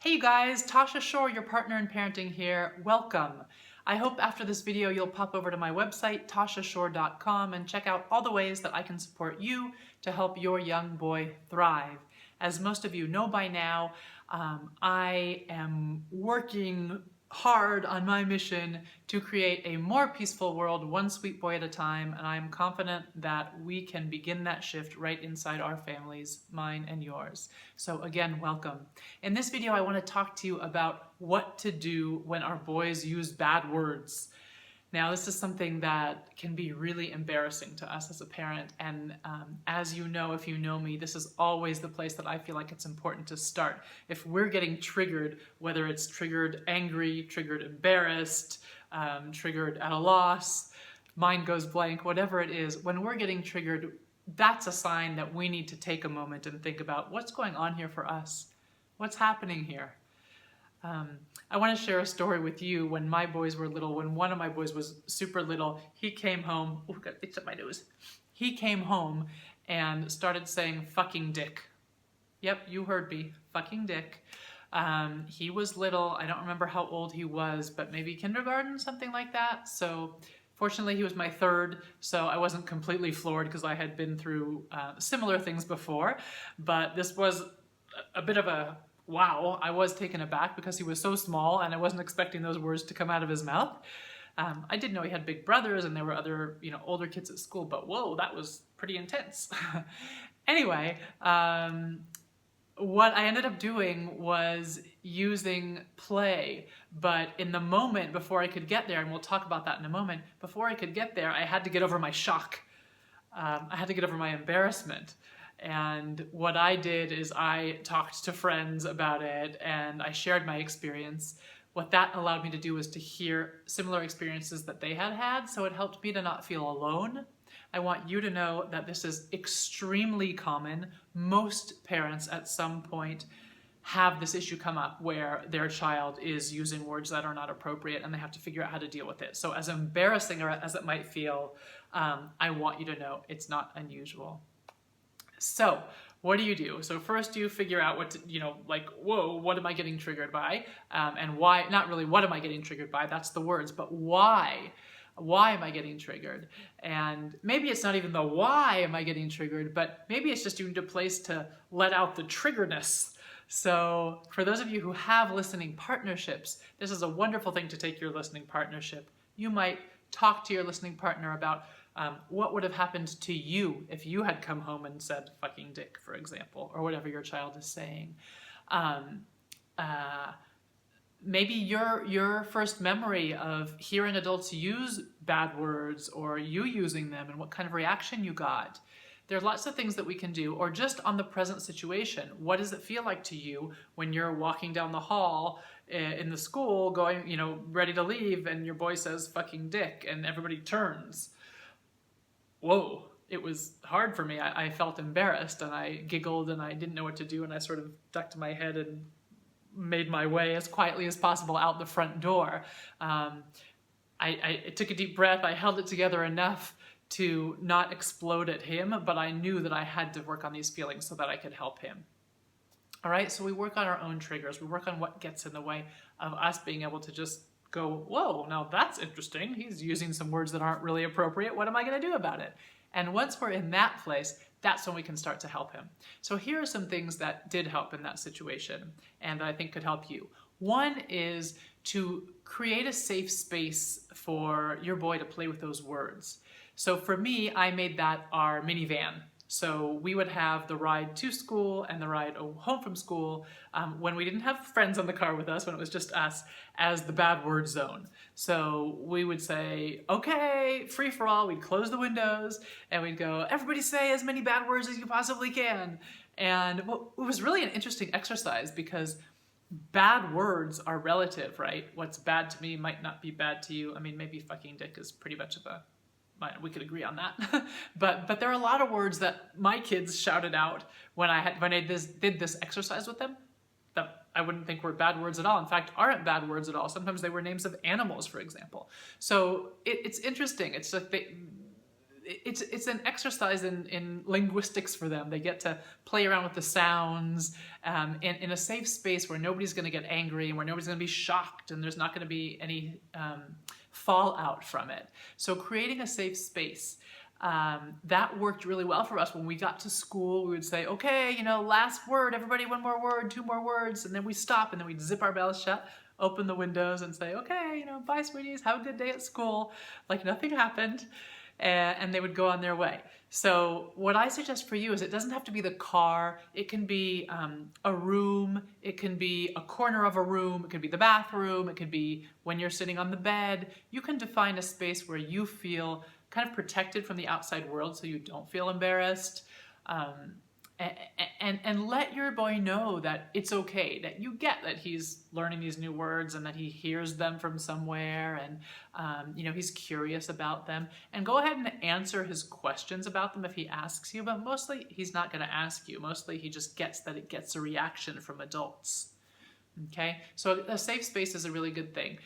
Hey you guys, Tasha Shore, your partner in parenting here. Welcome. I hope after this video you'll pop over to my website, tashashore.com, and check out all the ways that I can support you to help your young boy thrive. As most of you know by now, I am working hard on my mission to create a more peaceful world, one sweet boy at a time, and I'm confident that we can begin that shift right inside our families, mine and yours. So again, welcome. In this video, I want to talk to you about what to do when our boys use bad words. Now, this is something that can be really embarrassing to us as a parent, and as you know, if you know me, this is always the place that I feel like it's important to start. If we're getting triggered, whether it's triggered angry, triggered embarrassed, triggered at a loss, mind goes blank, whatever it is, when we're getting triggered, that's a sign that we need to take a moment and think about what's going on here for us. What's happening here? I want to share a story with you when my boys were little. When one of my boys was super little, he came home. Oh, got itch up my nose. He came home and started saying fucking dick. Yep, you heard me. Fucking dick. He was little. I don't remember how old he was, but maybe kindergarten, something like that. So fortunately, he was my third, so I wasn't completely floored because I had been through similar things before. But this was a bit of a wow. I was taken aback because he was so small and I wasn't expecting those words to come out of his mouth. I did know he had big brothers and there were other, older kids at school, but whoa, that was pretty intense. Anyway, what I ended up doing was using play, but in the moment before I could get there, and we'll talk about that in a moment, before I could get there, I had to get over my shock. I had to get over my embarrassment. And what I did is I talked to friends about it and I shared my experience. What that allowed me to do was to hear similar experiences that they had had, so it helped me to not feel alone. I want you to know that this is extremely common. Most parents at some point have this issue come up where their child is using words that are not appropriate and they have to figure out how to deal with it. So as embarrassing as it might feel, I want you to know it's not unusual. So what do you do? So first you figure out what to, whoa, what am I getting triggered by? And why, not really what am I getting triggered by, that's the words, but why? Why am I getting triggered? And maybe it's not even the why am I getting triggered, but maybe it's just you need a place to let out the triggerness. So for those of you who have listening partnerships, this is a wonderful thing to take your listening partnership. You might talk to your listening partner about what would have happened to you if you had come home and said fucking dick, for example, or whatever your child is saying. Maybe your first memory of hearing adults use bad words or you using them and what kind of reaction you got. There are lots of things that we can do, or just on the present situation. What does it feel like to you when you're walking down the hall in the school going, ready to leave and your boy says fucking dick and everybody turns? Whoa, it was hard for me. I felt embarrassed and I giggled and I didn't know what to do and I sort of ducked my head and made my way as quietly as possible out the front door. I took a deep breath, I held it together enough to not explode at him, but I knew that I had to work on these feelings so that I could help him. All right, so we work on our own triggers. We work on what gets in the way of us being able to just go, whoa, now that's interesting. He's using some words that aren't really appropriate. What am I going to do about it? And once we're in that place, that's when we can start to help him. So here are some things that did help in that situation and that I think could help you. One is to create a safe space for your boy to play with those words. So for me, I made that our minivan. So we would have the ride to school and the ride home from school when we didn't have friends on the car with us, when it was just us, as the bad word zone. So we would say, okay, free for all. We'd close the windows and we'd go, everybody say as many bad words as you possibly can. And well, it was really an interesting exercise because bad words are relative, right? What's bad to me might not be bad to you. I mean, maybe fucking dick is pretty much of a, we could agree on that. but there are a lot of words that my kids shouted out when I did this exercise with them that I wouldn't think were bad words at all. In fact, aren't bad words at all. Sometimes they were names of animals, for example. So it's interesting. It's like it's an exercise in linguistics for them. They get to play around with the sounds in a safe space where nobody's going to get angry and where nobody's going to be shocked and there's not going to be any fallout from it. So creating a safe space, that worked really well for us. When we got to school, we would say, okay, you know, last word, everybody, one more word, two more words, and then we stop and then we'd zip our mouths shut, open the windows and say, okay, you know, bye sweeties, have a good day at school, like nothing happened, and they would go on their way. So what I suggest for you is it doesn't have to be the car, it can be a room, it can be a corner of a room, it could be the bathroom, it could be when you're sitting on the bed. You can define a space where you feel kind of protected from the outside world so you don't feel embarrassed. And let your boy know that it's okay, that you get that he's learning these new words and that he hears them from somewhere and you know, he's curious about them. And go ahead and answer his questions about them if he asks you, but mostly he's not going to ask you. Mostly he just gets that it gets a reaction from adults. Okay, so a safe space is a really good thing.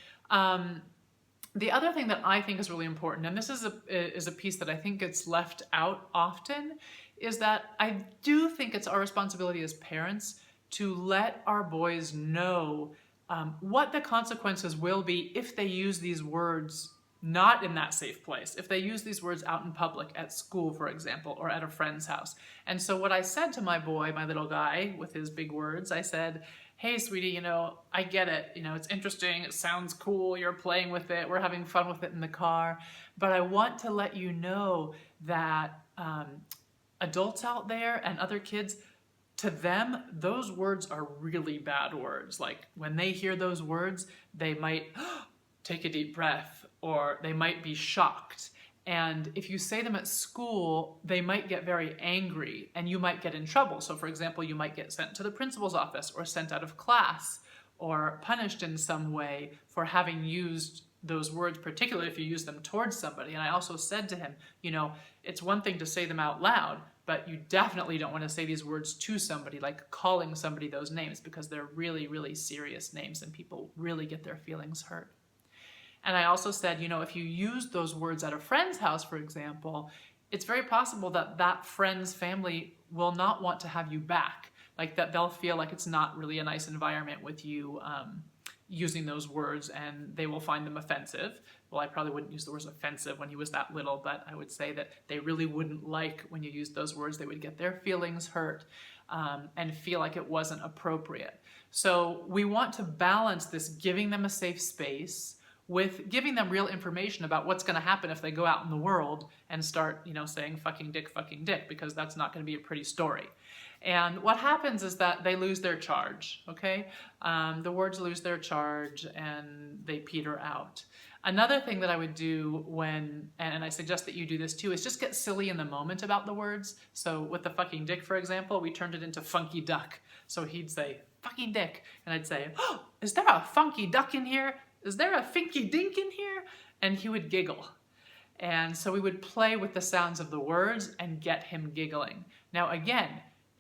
The other thing that I think is really important, and this is a piece that I think gets left out often, is that I do think it's our responsibility as parents to let our boys know what the consequences will be if they use these words not in that safe place, if they use these words out in public, at school, for example, or at a friend's house. And so what I said to my boy, my little guy, with his big words, I said, hey, sweetie, you know, I get it. You know, it's interesting. It sounds cool. You're playing with it. We're having fun with it in the car. But I want to let you know that adults out there and other kids, to them, those words are really bad words. Like when they hear those words, they might take a deep breath or they might be shocked. And if you say them at school, they might get very angry and you might get in trouble. So for example, you might get sent to the principal's office or sent out of class or punished in some way for having used those words, particularly if you use them towards somebody. And I also said to him, you know, it's one thing to say them out loud, but you definitely don't want to say these words to somebody, like calling somebody those names, because they're really, really serious names and people really get their feelings hurt. And I also said, you know, if you use those words at a friend's house, for example, it's very possible that that friend's family will not want to have you back. Like that they'll feel like it's not really a nice environment with you using those words and they will find them offensive. Well, I probably wouldn't use the words offensive when he was that little, but I would say that they really wouldn't like when you used those words. They would get their feelings hurt and feel like it wasn't appropriate. So we want to balance this giving them a safe space with giving them real information about what's going to happen if they go out in the world and start, you know, saying fucking dick, because that's not going to be a pretty story. And what happens is that they lose their charge, okay? The words lose their charge and they peter out. Another thing that I would do when, and I suggest that you do this too, is just get silly in the moment about the words. So with the fucking dick, for example, we turned it into funky duck. So he'd say, fucking dick. And I'd say, oh, is there a funky duck in here? Is there a finky dink in here? And he would giggle. And so we would play with the sounds of the words and get him giggling. Now again,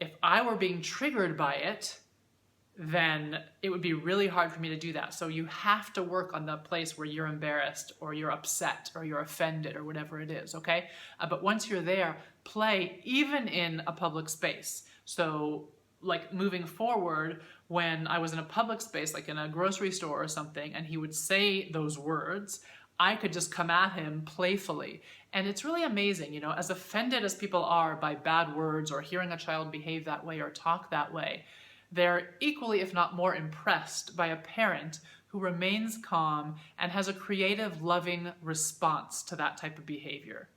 if I were being triggered by it, then it would be really hard for me to do that. So you have to work on the place where you're embarrassed or you're upset or you're offended or whatever it is, okay? But once you're there, play even in a public space. So like moving forward, when I was in a public space, like in a grocery store or something, and he would say those words, I could just come at him playfully. And it's really amazing, you know, as offended as people are by bad words or hearing a child behave that way or talk that way, they're equally, if not more, impressed by a parent who remains calm and has a creative, loving response to that type of behavior.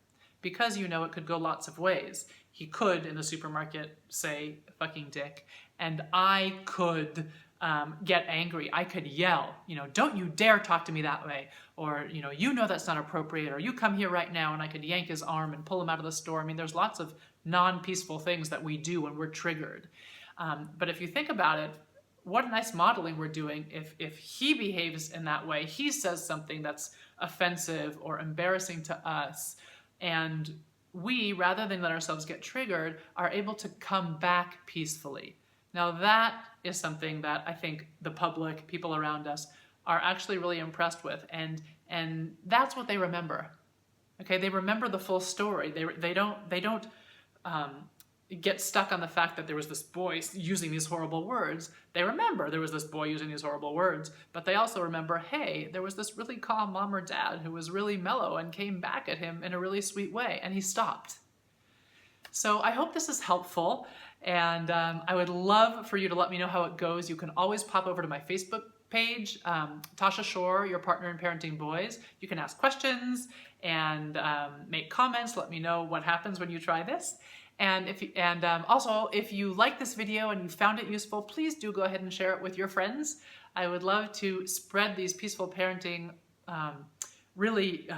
Because, you know, it could go lots of ways. He could, in the supermarket, say, fucking dick, and I could get angry. I could yell, you know, don't you dare talk to me that way, or, you know that's not appropriate, or you come here right now, and I could yank his arm and pull him out of the store. I mean, there's lots of non-peaceful things that we do when we're triggered. But if you think about it, what a nice modeling we're doing. If he behaves in that way, he says something that's offensive or embarrassing to us, and we, rather than let ourselves get triggered, are able to come back peacefully. Now that is something that I think the public, people around us, are actually really impressed with, and that's what they remember. Okay, they remember the full story. They don't get stuck on the fact that there was this boy using these horrible words. They remember there was this boy using these horrible words, but they also remember, hey, there was this really calm mom or dad who was really mellow and came back at him in a really sweet way, and he stopped. So I hope this is helpful, and I would love for you to let me know how it goes. You can always pop over to my Facebook page, Tasha Shore, Your Partner in Parenting Boys. You can ask questions and make comments. Let me know what happens when you try this. And also, if you like this video and you found it useful, please do go ahead and share it with your friends. I would love to spread these peaceful parenting, really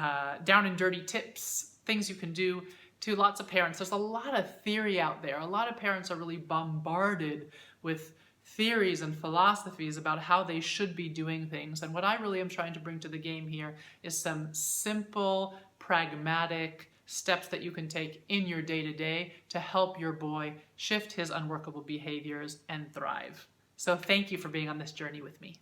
down and dirty tips, things you can do to lots of parents. There's a lot of theory out there. A lot of parents are really bombarded with theories and philosophies about how they should be doing things. And what I really am trying to bring to the game here is some simple, pragmatic steps that you can take in your day-to-day to help your boy shift his unworkable behaviors and thrive. So thank you for being on this journey with me.